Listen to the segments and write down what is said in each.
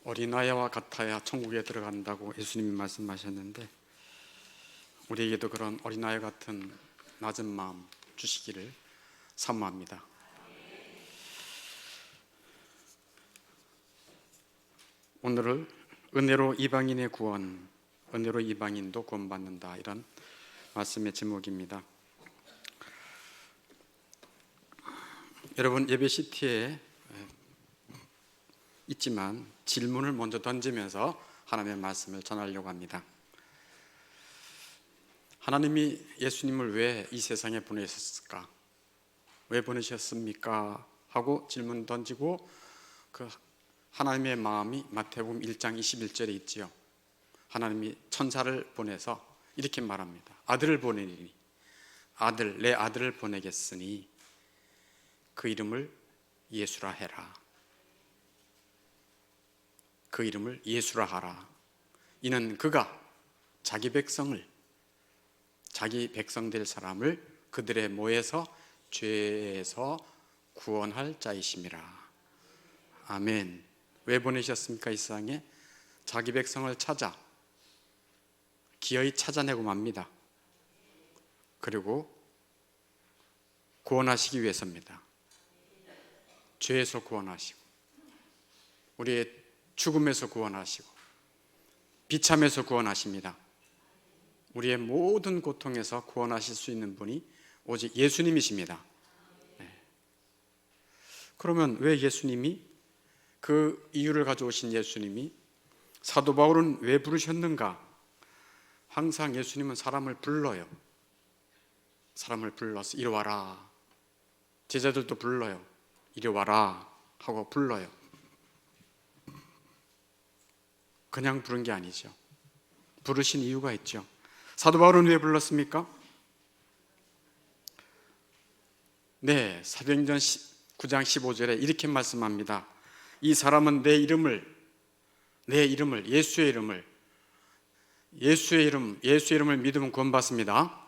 어린아이와 같아야 천국에 들어간다고 예수님이 말씀하셨는데, 우리에게도 그런 어린아이 같은 낮은 마음 주시기를 사모합니다. 오늘은 은혜로 이방인의 구원, 은혜로 이방인도 구원받는다, 이런 말씀의 제목입니다. 여러분, 예배시티에 있지만 질문을 먼저 던지면서 하나님의 말씀을 전하려고 합니다. 하나님이 예수님을 왜 이 세상에 보내셨을까? 왜 보내셨습니까? 하고 질문 던지고, 그 하나님의 마음이 마태복음 1장 21절에 있지요. 하나님이 천사를 보내서 이렇게 말합니다. 아들을 보내니, 내 아들을 보내겠으니 그 이름을 예수라 해라. 그 이름을 예수라 하라. 이는 그가 자기 백성 될 사람을 그들의 모에서 죄에서 구원할 자이심이라. 아멘. 왜 보내셨습니까? 이 세상에 자기 백성을 기어이 찾아내고 맙니다. 그리고 구원하시기 위해서입니다. 죄에서 구원하시고, 우리의 죽음에서 구원하시고, 비참에서 구원하십니다. 우리의 모든 고통에서 구원하실 수 있는 분이 오직 예수님이십니다. 그러면 왜 예수님이, 그 이유를 가져오신 예수님이 사도 바울은 왜 부르셨는가? 항상 예수님은 사람을 불러요. 사람을 불러서 이리 와라. 제자들도 불러요. 이리 와라 하고 불러요. 그냥 부른 게 아니죠. 부르신 이유가 있죠. 사도 바울은 왜 불렀습니까? 네, 사도행전 9장 15절에 이렇게 말씀합니다. 이 사람은 내 이름을, 예수의 이름을 믿으면 구원받습니다.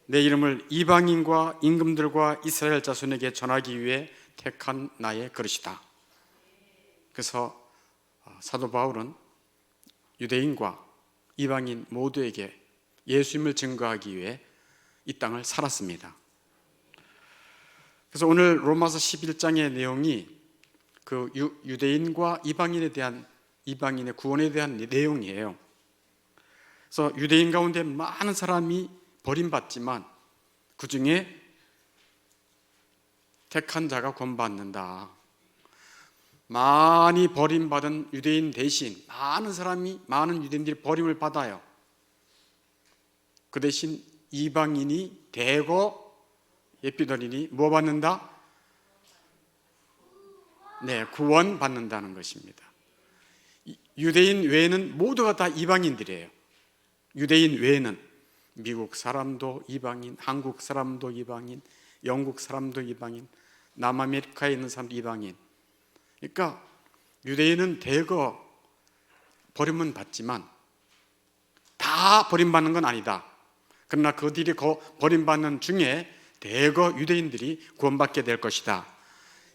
내 이름을 이방인과 임금들과 이스라엘 자손에게 전하기 위해 택한 나의 그릇이다. 그래서 사도 바울은 유대인과 이방인 모두에게 예수님을 증거하기 위해 이 땅을 살았습니다. 그래서 오늘 로마서 11장의 내용이 그 유대인과 이방인의 구원에 대한 내용이에요. 그래서 유대인 가운데 많은 사람이 버림받지만 그 중에 택한 자가 구원받는다. 많이 버림받은 유대인 대신 많은 유대인들이 버림을 받아요. 그 대신 이방인이 대거 예비드리니 뭐 받는다? 네, 구원받는다는 것입니다. 유대인 외에는 모두가 다 이방인들이에요. 유대인 외에는 미국 사람도 이방인, 한국 사람도 이방인, 영국 사람도 이방인, 남아메리카에 있는 사람도 이방인. 그러니까 유대인은 대거 버림은 받지만 다 버림받는 건 아니다. 그러나 그들이 버림받는 중에 대거 유대인들이 구원받게 될 것이다.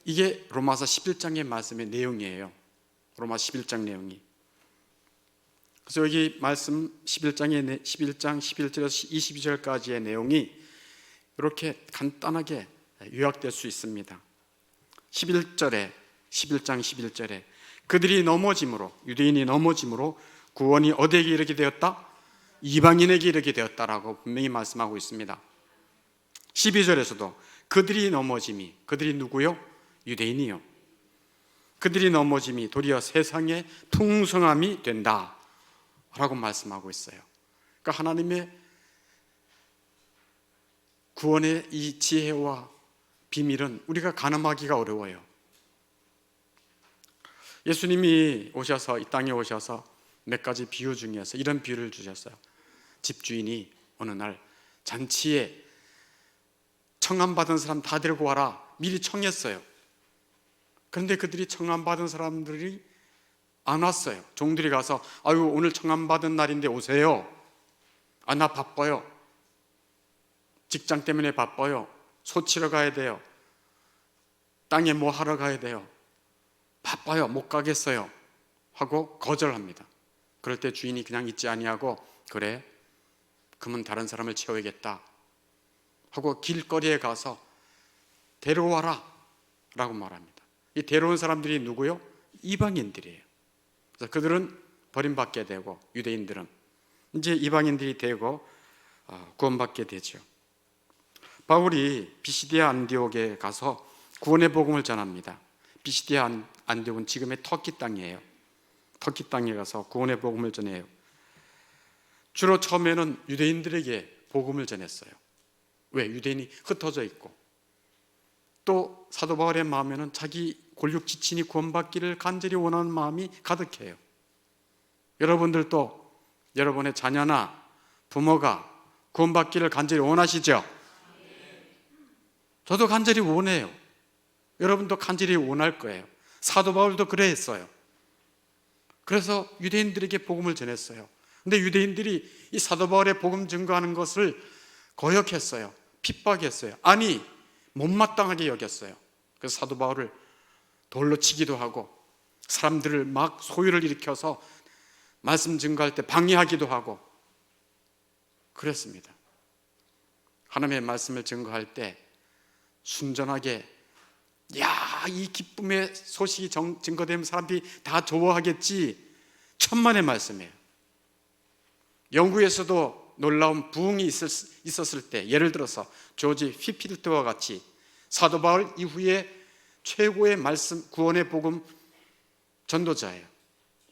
이게 로마서 11장의 말씀의 내용이에요. 로마서 11장 내용이. 그래서 여기 말씀 11장 11절에서 22절까지의 내용이 이렇게 간단하게 요약될 수 있습니다. 11장 11절에 그들이 넘어짐으로, 유대인이 넘어짐으로 구원이 어디에게 이르게 되었다? 이방인에게 이르게 되었다라고 분명히 말씀하고 있습니다. 12절에서도 그들이 넘어짐이, 그들이 누구요? 유대인이요. 그들이 넘어짐이 도리어 세상의 풍성함이 된다 라고 말씀하고 있어요. 그러니까 하나님의 구원의 이 지혜와 비밀은 우리가 가늠하기가 어려워요. 예수님이 이 땅에 오셔서 몇 가지 비유 중에서 이런 비유를 주셨어요. 집주인이 어느 날 잔치에 청함받은 사람 다 데리고 와라, 미리 청했어요. 그런데 그들이 청함받은 사람들이 안 왔어요. 종들이 가서 아유, 오늘 청함받은 날인데 오세요. 아, 나 바빠요. 직장 때문에 바빠요. 소 치러 가야 돼요. 땅에 뭐 하러 가야 돼요. 바빠요. 못 가겠어요. 하고 거절합니다. 그럴 때 주인이 그냥 있지 아니하고 그래, 그러면 다른 사람을 채워야겠다 하고 길거리에 가서 데려와라 라고 말합니다. 이 데려온 사람들이 누구요? 이방인들이에요. 그래서 그들은 버림받게 되고 유대인들은 이제 이방인들이 되고 구원받게 되죠. 바울이 비시디아 안디옥에 가서 구원의 복음을 전합니다. 비시디아 안디옥은 지금의 터키 땅이에요. 터키 땅에 가서 구원의 복음을 전해요. 주로 처음에는 유대인들에게 복음을 전했어요. 왜? 유대인이 흩어져 있고 또 사도 바울의 마음에는 자기 골육 지친이 구원받기를 간절히 원하는 마음이 가득해요. 여러분들도 여러분의 자녀나 부모가 구원받기를 간절히 원하시죠? 저도 간절히 원해요. 여러분도 간절히 원할 거예요. 사도 바울도 그래 했어요. 그래서 유대인들에게 복음을 전했어요. 근데 유대인들이 이 사도 바울의 복음 증거하는 것을 거역했어요. 핍박했어요. 아니, 못마땅하게 여겼어요. 그래서 사도 바울을 돌로 치기도 하고 사람들을 막 소유를 일으켜서 말씀 증거할 때 방해하기도 하고 그랬습니다. 하나님의 말씀을 증거할 때 순전하게 이 기쁨의 소식이 증거되면 사람들이 다 좋아하겠지, 천만의 말씀이에요. 영국에서도 놀라운 부흥이 있었을 때, 예를 들어서 조지 휘필드와 같이 사도 바울 이후에 최고의 말씀, 구원의 복음 전도자예요.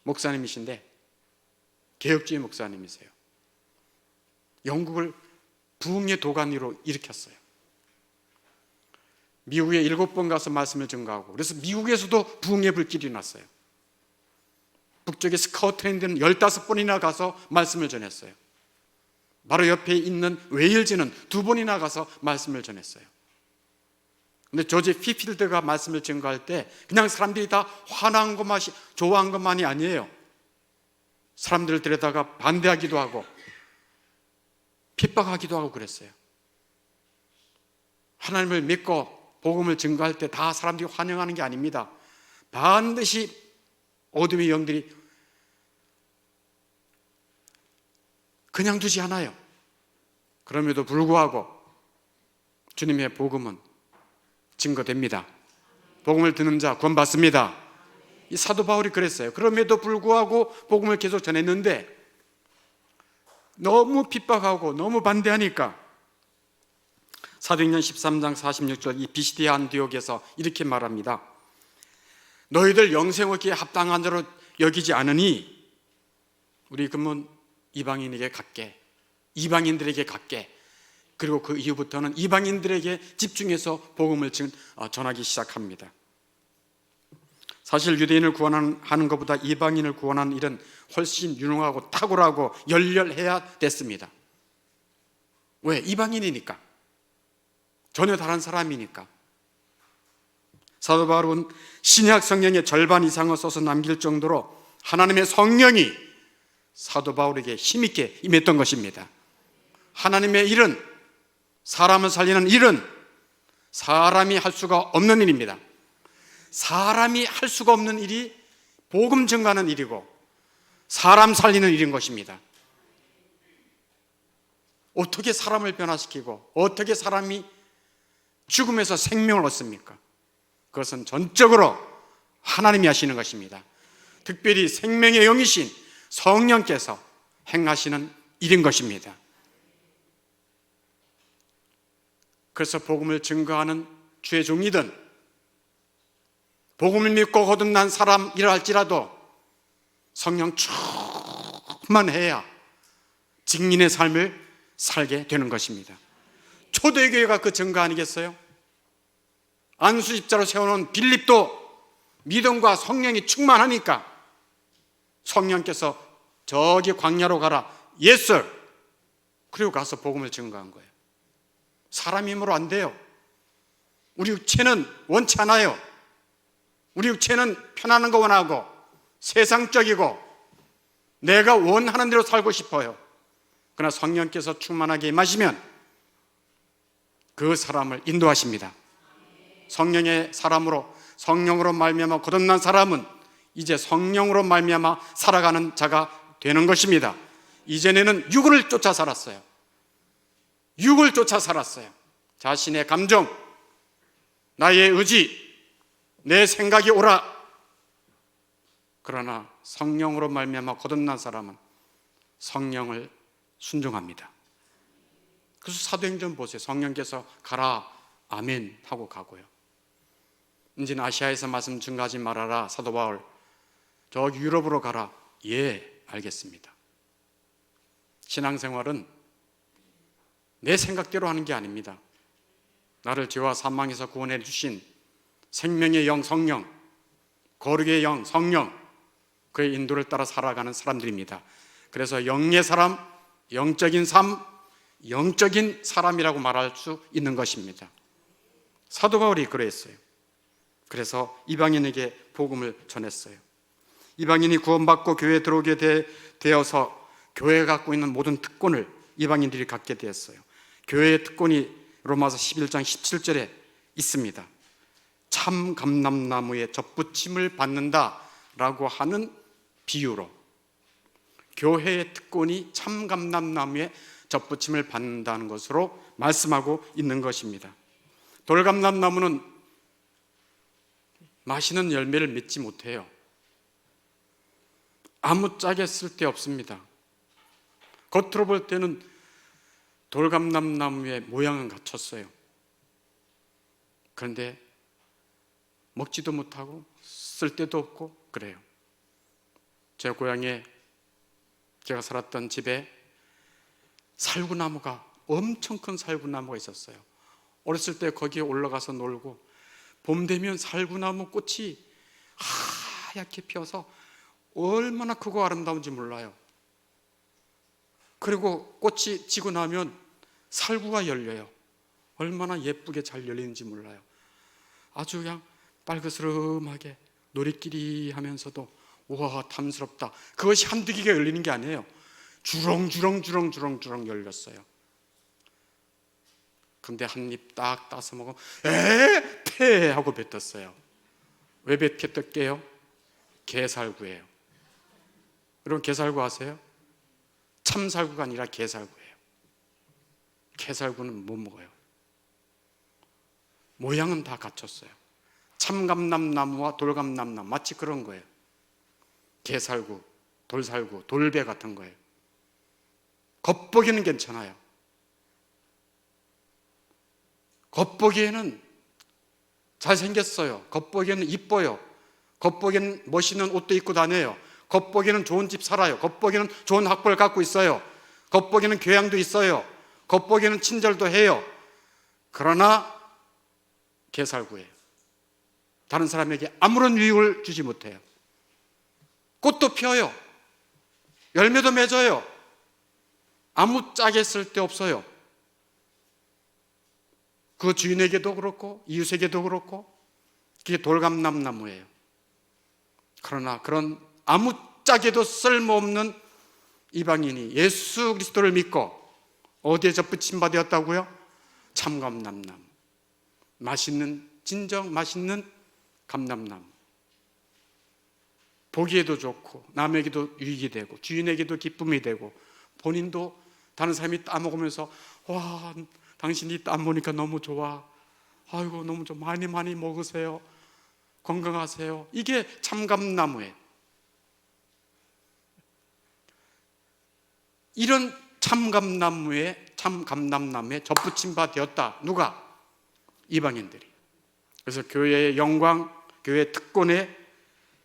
목사님이신데 개혁주의 목사님이세요. 영국을 부흥의 도가니로 일으켰어요. 미국에 7번 가서 말씀을 증거하고, 그래서 미국에서도 부흥의 불길이 났어요. 북쪽의 스코틀랜드는 15번이나 가서 말씀을 전했어요. 바로 옆에 있는 웨일즈는 2번이나 가서 말씀을 전했어요. 근데 조지 피필드가 말씀을 증거할 때 그냥 사람들이 다 화난 것만이, 좋아한 것만이 아니에요. 사람들을 데려다가 반대하기도 하고 핍박하기도 하고 그랬어요. 하나님을 믿고 복음을 증거할 때 다 사람들이 환영하는 게 아닙니다. 반드시 어둠의 영들이 그냥 두지 않아요. 그럼에도 불구하고 주님의 복음은 증거됩니다. 복음을 듣는 자 구원받습니다. 이 사도 바울이 그랬어요. 그럼에도 불구하고 복음을 계속 전했는데 너무 핍박하고 너무 반대하니까 사도행전 13장 46절 이 비시디아 안디옥에서 이렇게 말합니다. 너희들 영생 얻기에 합당한 자로 여기지 않으니 우리 그러면 이방인에게 갖게, 이방인들에게 갖게, 그리고 그 이후부터는 이방인들에게 집중해서 복음을 전하기 시작합니다. 사실 유대인을 구원하는 것보다 이방인을 구원하는 일은 훨씬 유능하고 탁월하고 열렬해야 됐습니다. 왜? 이방인이니까, 전혀 다른 사람이니까. 사도 바울은 신약 성경의 절반 이상을 써서 남길 정도로 하나님의 성령이 사도 바울에게 힘있게 임했던 것입니다. 하나님의 일은, 사람을 살리는 일은 사람이 할 수가 없는 일입니다. 사람이 할 수가 없는 일이 복음 증거하는 일이고 사람 살리는 일인 것입니다. 어떻게 사람을 변화시키고 어떻게 사람이 죽음에서 생명을 얻습니까? 그것은 전적으로 하나님이 하시는 것입니다. 특별히 생명의 영이신 성령께서 행하시는 일인 것입니다. 그래서 복음을 증거하는 주의 종이든 복음을 믿고 거듭난 사람이라 할지라도 성령 충만해야 증인의 삶을 살게 되는 것입니다. 초대교회가 그 증거 아니겠어요? 안수집자로 세워놓은 빌립도 믿음과 성령이 충만하니까 성령께서 저기 광야로 가라, 예스! 그리고 가서 복음을 증거한 거예요. 사람 힘으로 안 돼요. 우리 육체는 원치 않아요. 우리 육체는 편안한 거 원하고 세상적이고 내가 원하는 대로 살고 싶어요. 그러나 성령께서 충만하게 임하시면 그 사람을 인도하십니다. 성령의 사람으로, 성령으로 말미암아 거듭난 사람은 이제 성령으로 말미암아 살아가는 자가 되는 것입니다. 이전에는 육을 쫓아 살았어요. 육을 쫓아 살았어요. 자신의 감정, 나의 의지, 내 생각이 옳아. 그러나 성령으로 말미암아 거듭난 사람은 성령을 순종합니다. 그래서 사도행전 보세요. 성령께서 가라, 아멘 하고 가고요. 이제는 아시아에서 말씀 증가하지 말아라, 사도 바울. 저기 유럽으로 가라. 예, 알겠습니다. 신앙생활은 내 생각대로 하는 게 아닙니다. 나를 죄와 사망에서 구원해 주신 생명의 영 성령, 거룩의 영 성령, 그의 인도를 따라 살아가는 사람들입니다. 그래서 영의 사람, 영적인 삶, 영적인 사람이라고 말할 수 있는 것입니다. 사도 바울이 그랬어요. 그래서 이방인에게 복음을 전했어요. 이방인이 구원받고 교회에 들어오게 되어서 교회가 갖고 있는 모든 특권을 이방인들이 갖게 되었어요. 교회의 특권이 로마서 11장 17절에 있습니다. 참 감람나무에 접붙임을 받는다라고 하는 비유로 교회의 특권이 참 감람나무에 접붙임을 받는다는 것으로 말씀하고 있는 것입니다. 돌감람나무는 맛있는 열매를 맺지 못해요. 아무짝에 쓸데없습니다. 겉으로 볼 때는 돌감람나무의 모양은 갖췄어요. 그런데 먹지도 못하고 쓸데도 없고 그래요. 제 고향에 제가 살았던 집에 살구나무가, 엄청 큰 살구나무가 있었어요. 어렸을 때 거기에 올라가서 놀고 봄 되면 살구나무 꽃이 하얗게 피어서 얼마나 크고 아름다운지 몰라요. 그리고 꽃이 지고 나면 살구가 열려요. 얼마나 예쁘게 잘 열리는지 몰라요. 아주 그냥 빨그스름하게 놀이끼리 하면서도 와, 탐스럽다. 그것이 한두 개가 열리는 게 아니에요. 주렁주렁 열렸어요. 근데 한 입 딱 따서 먹으면 패 하고 뱉었어요. 왜 뱉겠게요? 게살구예요. 여러분 게살구 아세요? 참살구가 아니라 게살구예요. 게살구는 못 먹어요. 모양은 다 갖췄어요. 참감람나무와 돌감람나무 마치 그런 거예요. 게살구, 돌살구, 돌배 같은 거예요. 겉보기는 괜찮아요. 겉보기에는 잘생겼어요. 겉보기에는 이뻐요. 겉보기에는 멋있는 옷도 입고 다녀요. 겉보기에는 좋은 집 살아요. 겉보기에는 좋은 학벌을 갖고 있어요. 겉보기에는 교양도 있어요. 겉보기에는 친절도 해요. 그러나 게살구예요. 다른 사람에게 아무런 유익을 주지 못해요. 꽃도 피어요. 열매도 맺어요. 아무짝에 쓸데없어요. 그 주인에게도 그렇고 이웃에게도 그렇고 그게 돌감람나무예요. 그러나 그런 아무짝에도 쓸모없는 이방인이 예수 그리스도를 믿고 어디에 접붙임 받았다고요? 참감람나무, 맛있는, 진정 맛있는 감람나무. 보기에도 좋고 남에게도 유익이 되고 주인에게도 기쁨이 되고 본인도 다른 사람이 따먹으면서 와, 당신이 따 먹으니까 너무 좋아. 아이고 너무 좀 많이 먹으세요. 건강하세요. 이게 참감나무예요. 이런 참감나무에 접붙임 바 되었다. 누가? 이방인들이. 그래서 교회의 영광, 교회의 특권에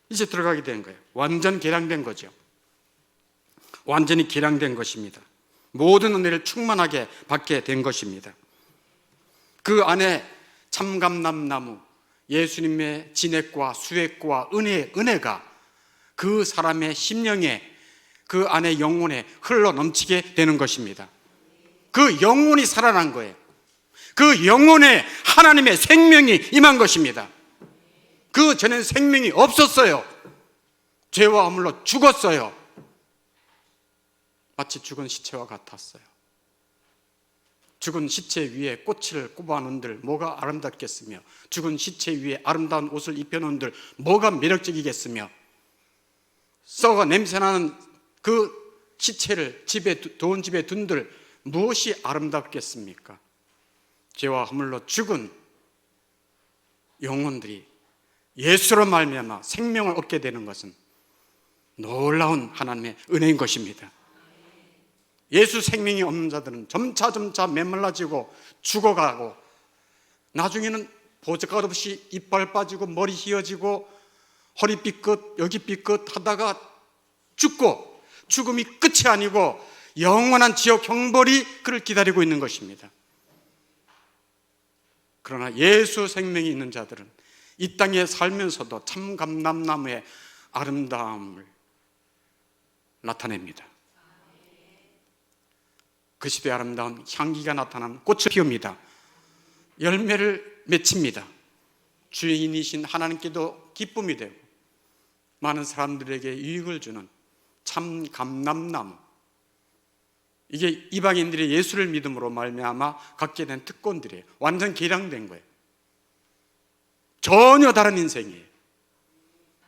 이제 들어가게 된 거예요. 완전 개량된 거죠. 완전히 개량된 것입니다. 모든 은혜를 충만하게 받게 된 것입니다. 그 안에 참감람나무, 예수님의 진액과 수액과 은혜가 그 사람의 심령에, 그 안에 영혼에 흘러 넘치게 되는 것입니다. 그 영혼이 살아난 거예요. 그 영혼에 하나님의 생명이 임한 것입니다. 그 전엔 생명이 없었어요. 죄와 허물로 죽었어요. 마치 죽은 시체와 같았어요. 죽은 시체 위에 꽃을 꼽아놓은들 뭐가 아름답겠으며, 죽은 시체 위에 아름다운 옷을 입혀놓은들 뭐가 매력적이겠으며, 썩어 냄새나는 그 시체를 좋은 집에 둔들 무엇이 아름답겠습니까? 죄와 허물로 죽은 영혼들이 예수로 말미암아 생명을 얻게 되는 것은 놀라운 하나님의 은혜인 것입니다. 예수 생명이 없는 자들은 점차 메말라지고 죽어가고 나중에는 보잘것 없이 이빨 빠지고 머리 휘어지고 허리 삐끗 여기 삐끗 하다가 죽고 죽음이 끝이 아니고 영원한 지옥 형벌이 그를 기다리고 있는 것입니다. 그러나 예수 생명이 있는 자들은 이 땅에 살면서도 참감람나무의 아름다움을 나타냅니다. 그 시대의 아름다운 향기가 나타나는 꽃을 피웁니다. 열매를 맺힙니다. 주인이신 하나님께도 기쁨이 되고 많은 사람들에게 유익을 주는 참 감람나무, 이게 이방인들이 예수를 믿음으로 말미암아 갖게 된 특권들이에요. 완전 개량된 거예요. 전혀 다른 인생이에요.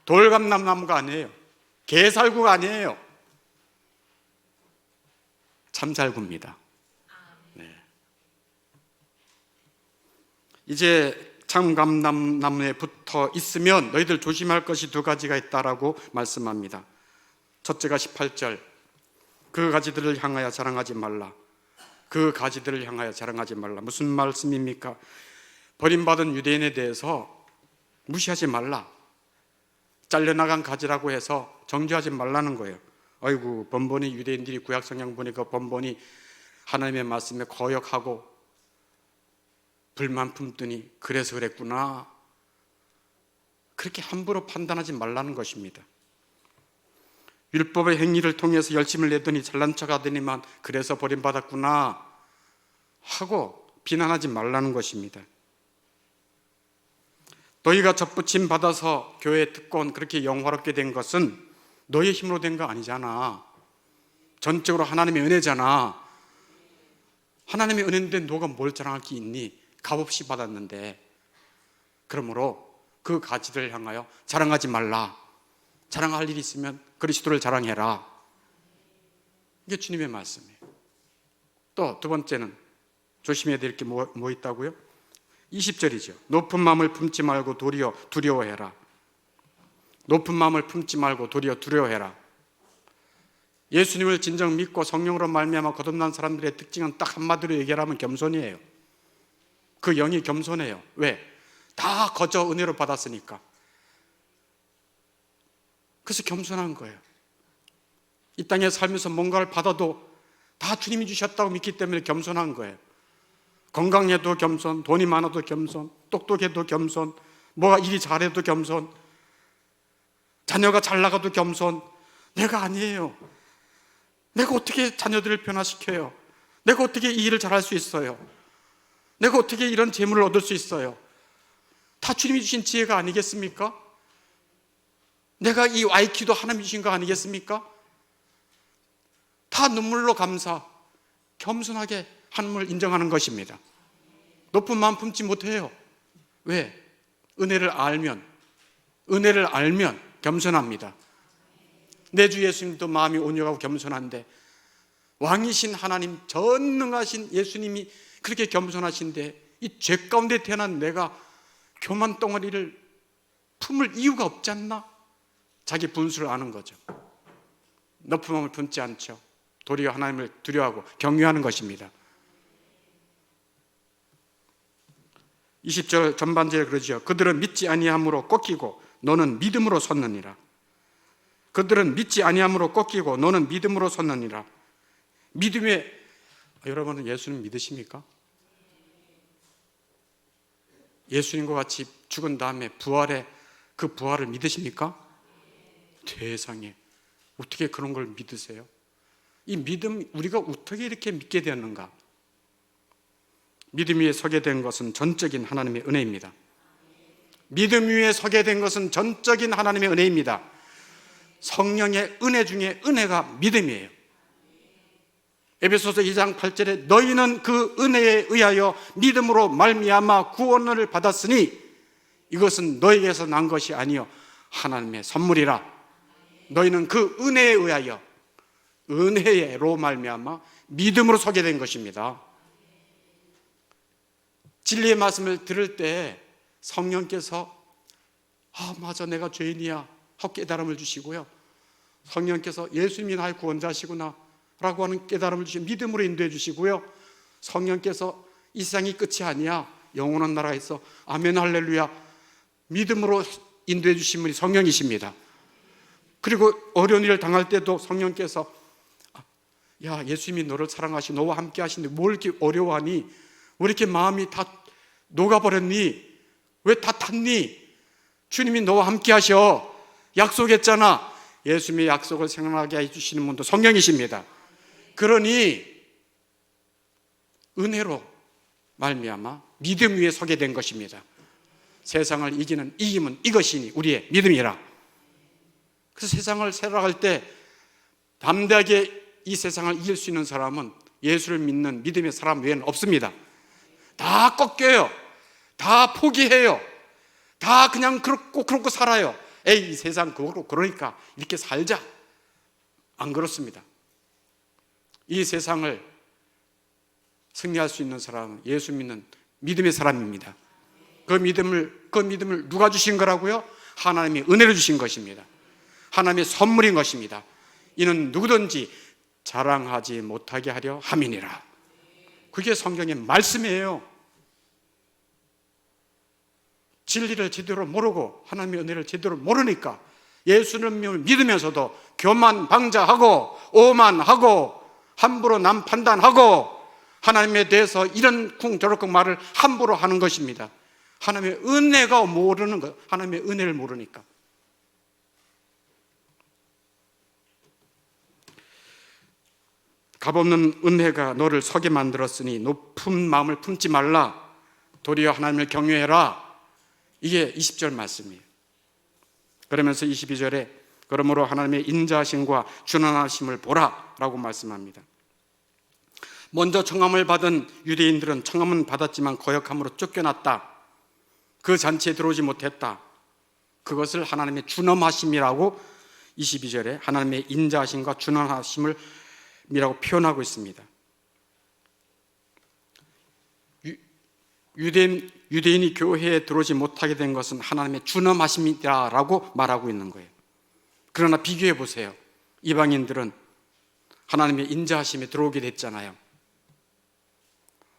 돌감람나무가 아니에요. 개살구가 아니에요. 참살구입니다. 네. 이제 참감람나무에 붙어 있으면 너희들 조심할 것이 두 가지가 있다라고 말씀합니다. 첫째가 18절, 그 가지들을 향하여 자랑하지 말라. 그 가지들을 향하여 자랑하지 말라. 무슨 말씀입니까? 버림받은 유대인에 대해서 무시하지 말라. 잘려나간 가지라고 해서 정죄하지 말라는 거예요. 아이고, 번번이 유대인들이 구약 성경 보니까 번번이 하나님의 말씀에 거역하고 불만 품더니 그래서 그랬구나. 그렇게 함부로 판단하지 말라는 것입니다. 율법의 행위를 통해서 열심을 내더니 잘난 척하더니만 그래서 버림받았구나 하고 비난하지 말라는 것입니다. 너희가 접붙임 받아서 교회 특권 그렇게 영화롭게 된 것은 너의 힘으로 된 거 아니잖아. 전적으로 하나님의 은혜잖아. 하나님의 은혜인데 너가 뭘 자랑할 게 있니? 값없이 받았는데. 그러므로 그 가지를 향하여 자랑하지 말라. 자랑할 일이 있으면 그리스도를 자랑해라. 이게 주님의 말씀이에요. 또 두 번째는 조심해야 될 게 뭐 있다고요? 20절이죠. 높은 마음을 품지 말고 도리어 두려워해라. 높은 마음을 품지 말고 도리어 두려워해라. 예수님을 진정 믿고 성령으로 말미암아 거듭난 사람들의 특징은 딱 한마디로 얘기하면 겸손이에요. 그 영이 겸손해요. 왜? 다 거저 은혜로 받았으니까. 그래서 겸손한 거예요. 이 땅에 살면서 뭔가를 받아도 다 주님이 주셨다고 믿기 때문에 겸손한 거예요. 건강해도 겸손, 돈이 많아도 겸손, 똑똑해도 겸손, 뭐가 일이 잘해도 겸손, 자녀가 잘 나가도 겸손. 내가 아니에요. 내가 어떻게 자녀들을 변화시켜요? 내가 어떻게 이 일을 잘할 수 있어요? 내가 어떻게 이런 재물을 얻을 수 있어요? 다 주님이 주신 지혜가 아니겠습니까? 내가 이 IQ도 하나님이 주신 거 아니겠습니까? 다 눈물로 감사, 겸손하게 하나님을 인정하는 것입니다. 높은 마음 품지 못해요. 왜? 은혜를 알면 겸손합니다. 내 주 예수님도 마음이 온유하고 겸손한데 왕이신 하나님, 전능하신 예수님이 그렇게 겸손하신데 이 죄 가운데 태어난 내가 교만 덩어리를 품을 이유가 없지 않나? 자기 분수를 아는 거죠. 높은 마음을 품지 않죠. 도리어 하나님을 두려워하고 경외하는 것입니다. 20절 전반절에 그러죠. 그들은 믿지 아니함으로 꺾이고 너는 믿음으로 섰느니라. 그들은 믿지 아니함으로 꺾이고 너는 믿음으로 섰느니라. 믿음에, 여러분은 예수님 믿으십니까? 예수님과 같이 죽은 다음에 부활에 그 부활을 믿으십니까? 세상에, 어떻게 그런 걸 믿으세요? 이 믿음, 우리가 어떻게 이렇게 믿게 되었는가? 믿음 위에 서게 된 것은 전적인 하나님의 은혜입니다. 믿음 위에 서게 된 것은 전적인 하나님의 은혜입니다. 성령의 은혜 중에 은혜가 믿음이에요. 에베소서 2장 8절에 너희는 그 은혜에 의하여 믿음으로 말미암아 구원을 받았으니 이것은 너희에게서 난 것이 아니요 하나님의 선물이라. 너희는 그 은혜에 의하여, 은혜로 말미암아 믿음으로 서게 된 것입니다. 진리의 말씀을 들을 때 성령께서 맞아, 내가 죄인이야 하고 깨달음을 주시고요, 성령께서 예수님이 나의 구원자시구나 라고 하는 깨달음을 주시고 믿음으로 인도해 주시고요, 성령께서 이 세상이 끝이 아니야, 영원한 나라에서 아멘 할렐루야 믿음으로 인도해 주신 분이 성령이십니다. 그리고 어려운 일을 당할 때도 성령께서 야, 예수님이 너를 사랑하시고 너와 함께 하시는데 뭘 이렇게 어려워하니? 왜 이렇게 마음이 다 녹아버렸니? 왜 다 탔니? 주님이 너와 함께 하셔, 약속했잖아. 예수님의 약속을 생각하게 해주시는 분도 성령이십니다. 그러니 은혜로 말미암아 믿음 위에 서게 된 것입니다. 세상을 이기는 이김은 이것이니 우리의 믿음이라. 그래서 세상을 살아갈 때 담대하게 이 세상을 이길 수 있는 사람은 예수를 믿는 믿음의 사람 외에는 없습니다. 다 꺾여요. 다 포기해요. 다 그냥 그렇고 살아요. 에이, 이 세상 그렇고 그러니까 이렇게 살자. 안 그렇습니다. 이 세상을 승리할 수 있는 사람은 예수 믿는 믿음의 사람입니다. 그 믿음을 누가 주신 거라고요? 하나님이 은혜로 주신 것입니다. 하나님의 선물인 것입니다. 이는 누구든지 자랑하지 못하게 하려 함이니라. 그게 성경의 말씀이에요. 진리를 제대로 모르고 하나님의 은혜를 제대로 모르니까 예수님을 믿으면서도 교만 방자하고 오만하고 함부로 남 판단하고 하나님에 대해서 이런 쿵저럭쿵 말을 함부로 하는 것입니다. 하나님의 은혜가 모르는 것, 하나님의 은혜를 모르니까. 값없는 은혜가 너를 서게 만들었으니 높은 마음을 품지 말라. 도리어 하나님을 경외해라. 이게 20절 말씀이에요. 그러면서 22절에 그러므로 하나님의 인자하심과 준원하심을 보라 라고 말씀합니다. 먼저 청함을 받은 유대인들은 청함은 받았지만 거역함으로 쫓겨났다. 그 잔치에 들어오지 못했다. 그것을 하나님의 준엄하심이라고 22절에 하나님의 인자하심과 준엄하심을 이라고 표현하고 있습니다. 유대인이 교회에 들어오지 못하게 된 것은 하나님의 준엄하심이라고 말하고 있는 거예요. 그러나 비교해 보세요. 이방인들은 하나님의 인자하심에 들어오게 됐잖아요.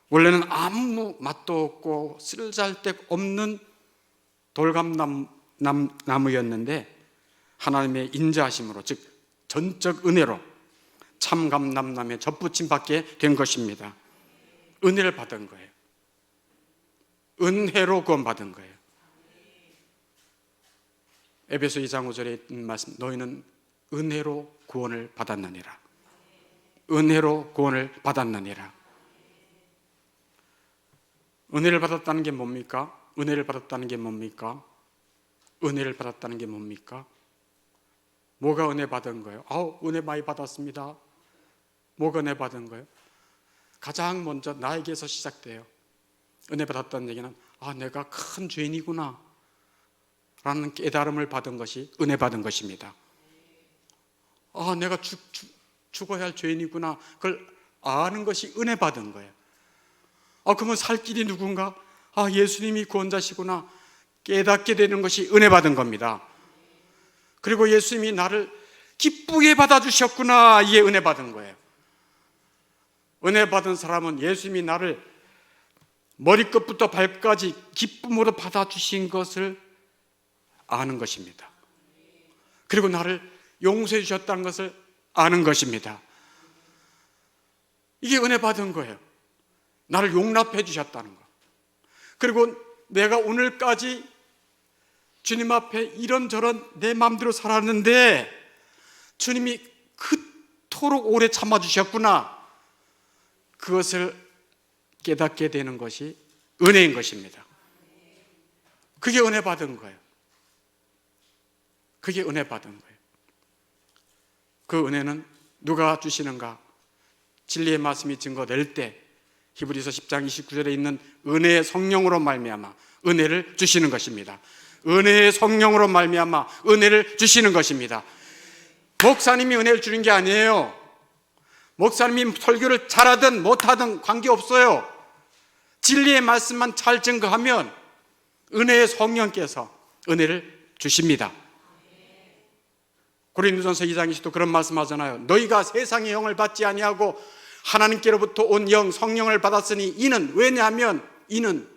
원래는 아무 맛도 없고 쓸잘데 없는 돌감나무였는데 하나님의 인자하심으로, 즉 전적 은혜로 참감람나무에 접붙임 받게 된 것입니다. 은혜를 받은 거예요. 은혜로 구원받은 거예요. 에베소 2장 5절에 있는 말씀, 너희는 은혜로 구원을 받았느니라. 은혜로 구원을 받았느니라. 은혜를 받았다는 게 뭡니까? 은혜를 받았다는 게 뭡니까? 은혜를 받았다는 게 뭡니까? 뭐가 은혜 받은 거예요? 은혜 많이 받았습니다. 뭐가 은혜 받은 거예요? 가장 먼저 나에게서 시작돼요. 은혜 받았다는 얘기는 내가 큰 죄인이구나 라는 깨달음을 받은 것이 은혜 받은 것입니다. 내가 죽어야 할 죄인이구나, 그걸 아는 것이 은혜 받은 거예요. 그러면 살 길이 누군가? 예수님이 구원자시구나 깨닫게 되는 것이 은혜 받은 겁니다. 그리고 예수님이 나를 기쁘게 받아주셨구나, 이게 은혜 받은 거예요. 은혜 받은 사람은 예수님이 나를 머리끝부터 발까지 기쁨으로 받아주신 것을 아는 것입니다. 그리고 나를 용서해 주셨다는 것을 아는 것입니다. 이게 은혜 받은 거예요. 나를 용납해 주셨다는 거. 그리고 내가 오늘까지 주님 앞에 이런저런 내 마음대로 살았는데 주님이 그토록 오래 참아주셨구나, 그것을 깨닫게 되는 것이 은혜인 것입니다. 그게 은혜 받은 거예요. 그게 은혜 받은 거예요. 그 은혜는 누가 주시는가? 진리의 말씀이 증거될 때 히브리서 10장 29절에 있는 은혜의 성령으로 말미암아 은혜를 주시는 것입니다. 은혜의 성령으로 말미암아 은혜를 주시는 것입니다. 목사님이 은혜를 주는 게 아니에요. 목사님이 설교를 잘하든 못하든 관계없어요. 진리의 말씀만 잘 증거하면 은혜의 성령께서 은혜를 주십니다. 고린도전서 2장에서도 그런 말씀하잖아요. 너희가 세상의 영을 받지 아니하고 하나님께로부터 온 영 성령을 받았으니 이는, 왜냐하면 이는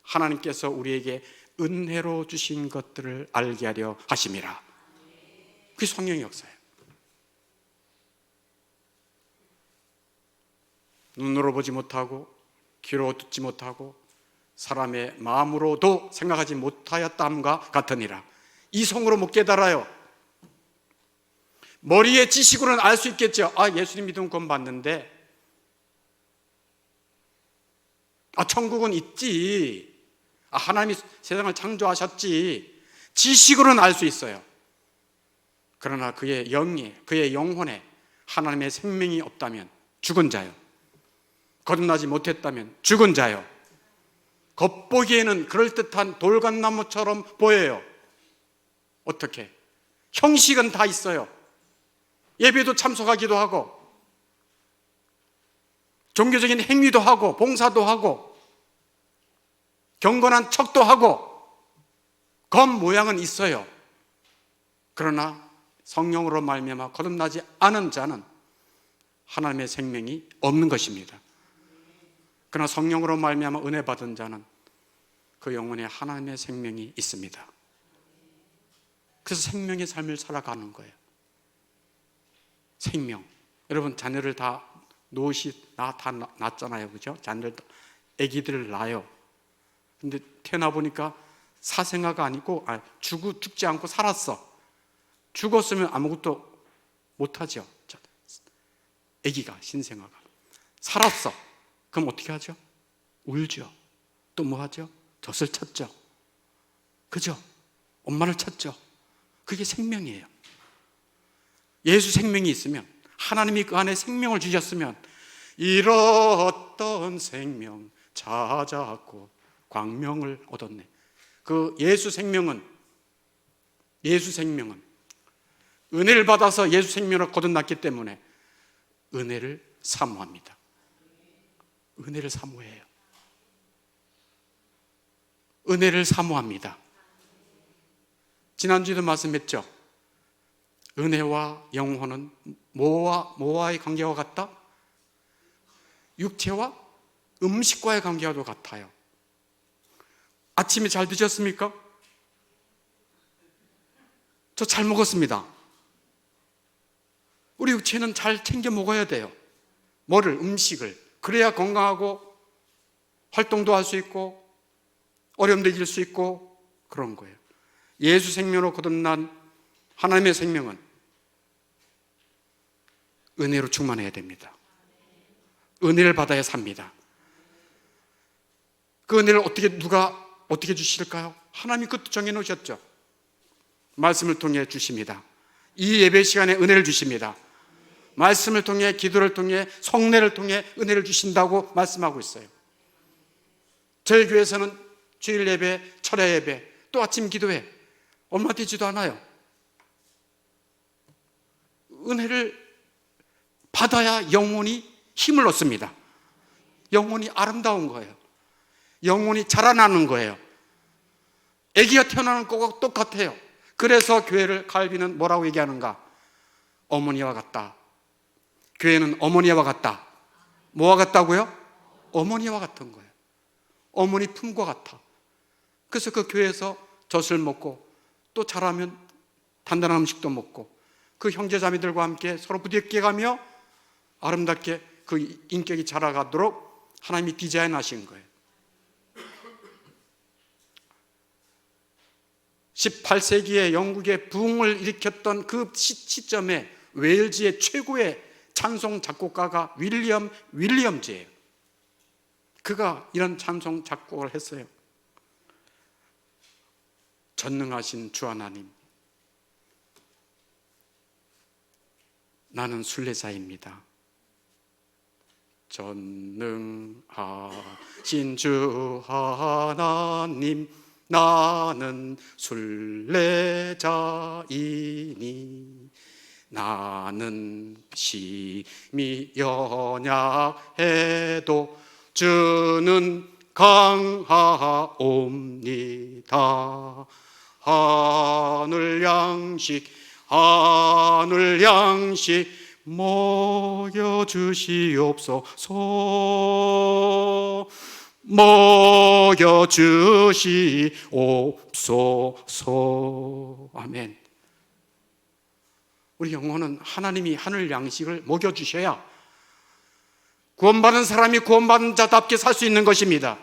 하나님께서 우리에게 은혜로 주신 것들을 알게 하려 하심이라. 그게 성령의 역사예요. 눈으로 보지 못하고 귀로 듣지 못하고 사람의 마음으로도 생각하지 못하였다함과 같으니라. 이 성으로 못 깨달아요. 머리의 지식으로는 알 수 있겠죠. 예수님 믿으면 구원 받는데, 천국은 있지, 하나님이 세상을 창조하셨지, 지식으로는 알 수 있어요. 그러나 그의 영에, 그의 영혼에 하나님의 생명이 없다면 죽은 자요, 거듭나지 못했다면 죽은 자요. 겉보기에는 그럴듯한 돌감나무처럼 보여요. 어떻게? 형식은 다 있어요. 예배도 참석하기도 하고, 종교적인 행위도 하고, 봉사도 하고, 경건한 척도 하고, 겉모양은 있어요. 그러나 성령으로 말미암아 거듭나지 않은 자는 하나님의 생명이 없는 것입니다. 그러나 성령으로 말미암아 은혜 받은 자는 그 영혼에 하나님의 생명이 있습니다. 그래서 생명의 삶을 살아가는 거예요. 생명. 여러분, 자녀를 다 낳잖아요, 그죠? 자녀를, 아기들을 낳아요. 근데 태어나 보니까 사생아가 아니고, 죽지 않고 살았어. 죽었으면 아무것도 못하죠. 아기가, 신생아가 살았어. 그럼 어떻게 하죠? 울죠. 또 뭐 하죠? 젖을 찾죠. 그죠? 엄마를 찾죠. 그게 생명이에요. 예수 생명이 있으면, 하나님이 그 안에 생명을 주셨으면, 잃었던 생명 찾았고 광명을 얻었네. 그 예수 생명은 은혜를 받아서 예수 생명을 거듭났기 때문에 은혜를 사모합니다. 은혜를 사모해요. 은혜를 사모합니다. 지난주에도 말씀했죠. 은혜와 영혼은 뭐와의 관계와 같다? 육체와 음식과의 관계와도 같아요. 아침에 잘 드셨습니까? 저 잘 먹었습니다. 우리 육체는 잘 챙겨 먹어야 돼요. 뭐를? 음식을. 그래야 건강하고 활동도 할 수 있고 어려움도 이길 수 있고 그런 거예요. 예수 생명으로 거듭난 하나님의 생명은 은혜로 충만해야 됩니다. 은혜를 받아야 삽니다. 그 은혜를 누가 어떻게 주실까요? 하나님이 그것도 정해놓으셨죠. 말씀을 통해 주십니다. 이 예배 시간에 은혜를 주십니다. 말씀을 통해, 기도를 통해, 성례를 통해 은혜를 주신다고 말씀하고 있어요. 저희 교회에서는 주일 예배, 철야 예배, 또 아침 기도회 얼마 되지도 않아요. 은혜를 받아야 영혼이 힘을 얻습니다. 영혼이 아름다운 거예요. 영혼이 자라나는 거예요. 아기가 태어나는 거가 똑같아요. 그래서 교회를 갈비는 뭐라고 얘기하는가? 어머니와 같다. 교회는 어머니와 같다. 뭐와 같다고요? 어머니와 같은 거예요. 어머니 품과 같아. 그래서 그 교회에서 젖을 먹고 또 자라면 단단한 음식도 먹고 그 형제자매들과 함께 서로 부대껴가며 아름답게 그 인격이 자라가도록 하나님이 디자인하신 거예요. 18세기에 영국의 부흥을 일으켰던 그 시점에 웨일즈의 최고의 찬송 작곡가가 윌리엄즈예요. 그가 이런 찬송 작곡을 했어요. 전능하신 주 하나님, 나는 순례자입니다. 전능하신 주 하나님, 나는 순례자이니 나는 심히 연약해도 주는 강하옵니다. 하늘 양식 먹여주시옵소서. 먹여주시옵소서. 아멘. 우리 영혼은 하나님이 하늘 양식을 먹여주셔야 구원받은 사람이 구원받은 자답게 살 수 있는 것입니다.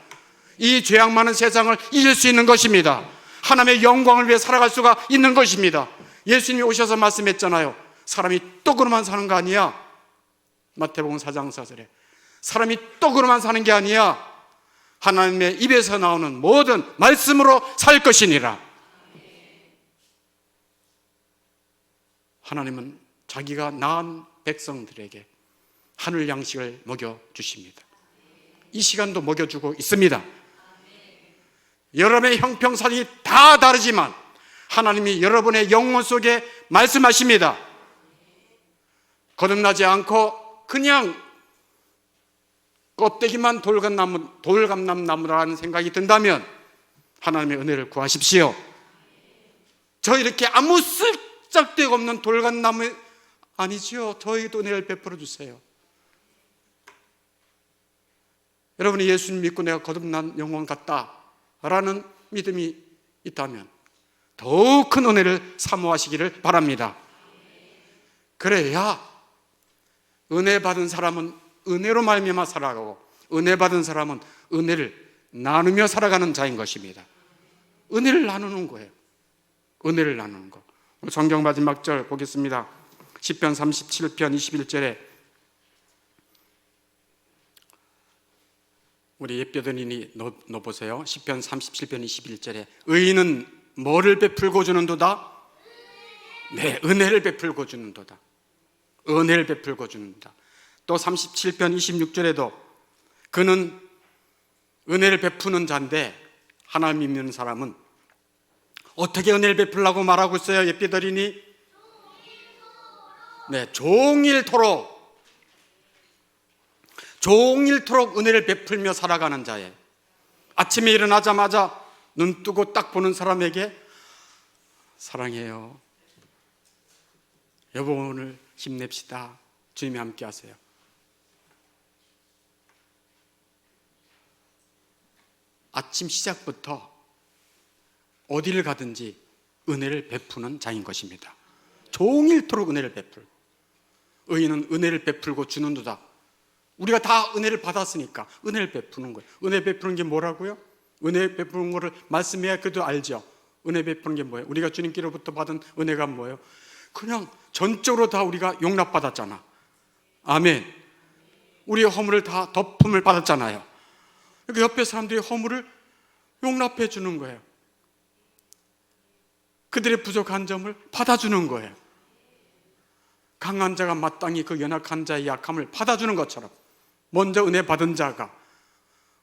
이 죄악 많은 세상을 이길 수 있는 것입니다. 하나님의 영광을 위해 살아갈 수가 있는 것입니다. 예수님이 오셔서 말씀했잖아요. 사람이 떡으로만 사는 거 아니야. 마태복음 4장 4절에 사람이 떡으로만 사는 게 아니야. 하나님의 입에서 나오는 모든 말씀으로 살 것이니라. 하나님은 자기가 낳은 백성들에게 하늘 양식을 먹여주십니다. 이 시간도 먹여주고 있습니다. 여러분의 형평사정이 다 다르지만 하나님이 여러분의 영혼 속에 말씀하십니다. 거듭나지 않고 그냥 껍데기만 돌감나무라는 생각이 든다면 하나님의 은혜를 구하십시오. 저 이렇게 아무 쓸데가 없는 돌감나무 아니지요. 저에게도 은혜를 베풀어 주세요. 여러분이 예수님 믿고 내가 거듭난 영혼 같다라는 믿음이 있다면 더욱 큰 은혜를 사모하시기를 바랍니다. 그래야 은혜 받은 사람은 은혜로 말미암아 살아가고 은혜 받은 사람은 은혜를 나누며 살아가는 자인 것입니다. 은혜를 나누는 거예요. 은혜를 나누는 거. 성경 마지막 절 보겠습니다. 시편 37편 21절에 우리 예뼈드리니 넣어보세요. 시편 37편 21절에 의인은 뭐를 베풀고 주는도다? 네, 은혜를 베풀고 주는도다. 은혜를 베풀고 주는다. 또 37편 26절에도 그는 은혜를 베푸는 자인데 하나님 믿는 사람은 어떻게 은혜를 베풀라고 말하고 있어요? 예삐더리니 네, 종일토록 은혜를 베풀며 살아가는 자예요. 아침에 일어나자마자 눈 뜨고 딱 보는 사람에게 사랑해요, 여보 오늘 힘냅시다, 주님이 함께 하세요. 아침 시작부터 어디를 가든지 은혜를 베푸는 자인 것입니다. 종일토록 은혜를 베풀고 의인은 은혜를 베풀고 주는도다. 우리가 다 은혜를 받았으니까 은혜를 베푸는 거예요. 은혜 베푸는 게 뭐라고요? 은혜 베푸는 거를 말씀해야 그래도 알죠. 은혜 베푸는 게 뭐예요? 우리가 주님께로부터 받은 은혜가 뭐예요? 그냥 전적으로 다 우리가 용납받았잖아. 아멘. 우리의 허물을 다 덮음을 받았잖아요. 그러니까 옆에 사람들의 허물을 용납해 주는 거예요. 그들의 부족한 점을 받아주는 거예요. 강한 자가 마땅히 그 연약한 자의 약함을 받아주는 것처럼 먼저 은혜 받은 자가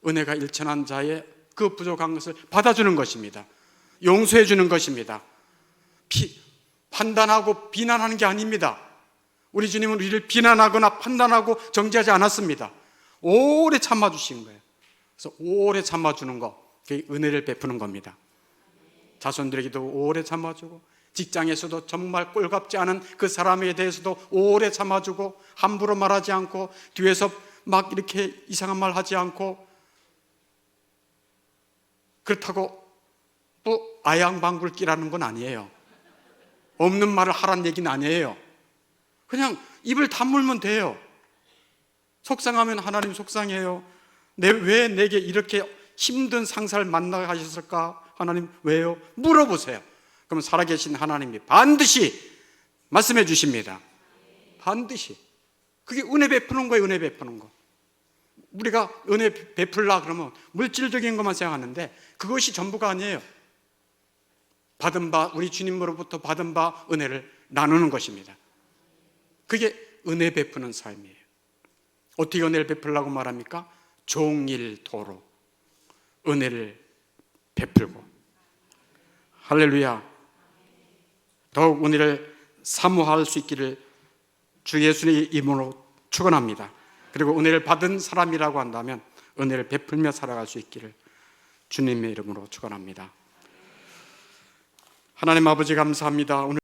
은혜가 일천한 자의 그 부족한 것을 받아주는 것입니다. 용서해 주는 것입니다. 판단하고 비난하는 게 아닙니다. 우리 주님은 우리를 비난하거나 판단하고 정죄하지 않았습니다. 오래 참아주신 거예요. 그래서 오래 참아주는 거, 그게 은혜를 베푸는 겁니다. 자손들에게도 오래 참아주고 직장에서도 정말 꼴같지 않은 그 사람에 대해서도 오래 참아주고 함부로 말하지 않고 뒤에서 막 이렇게 이상한 말 하지 않고, 그렇다고 또 아양방불기라는 건 아니에요. 없는 말을 하라는 얘기는 아니에요. 그냥 입을 다물면 돼요. 속상하면 하나님 속상해요. 왜 내게 이렇게 힘든 상사를 만나게 하셨을까? 하나님 왜요? 물어보세요. 그럼 살아계신 하나님이 반드시 말씀해 주십니다. 반드시. 그게 은혜 베푸는 거예요. 은혜 베푸는 거. 우리가 은혜 베풀라 그러면 물질적인 것만 생각하는데 그것이 전부가 아니에요. 받은 바, 우리 주님으로부터 받은 바 은혜를 나누는 것입니다. 그게 은혜 베푸는 삶이에요. 어떻게 은혜를 베풀라고 말합니까? 종일토록 은혜를 베풀고. 할렐루야. 더욱 은혜를 사모할 수 있기를 주 예수님의 이름으로 축원합니다. 그리고 은혜를 받은 사람이라고 한다면 은혜를 베풀며 살아갈 수 있기를 주님의 이름으로 축원합니다. 하나님 아버지 감사합니다. 오늘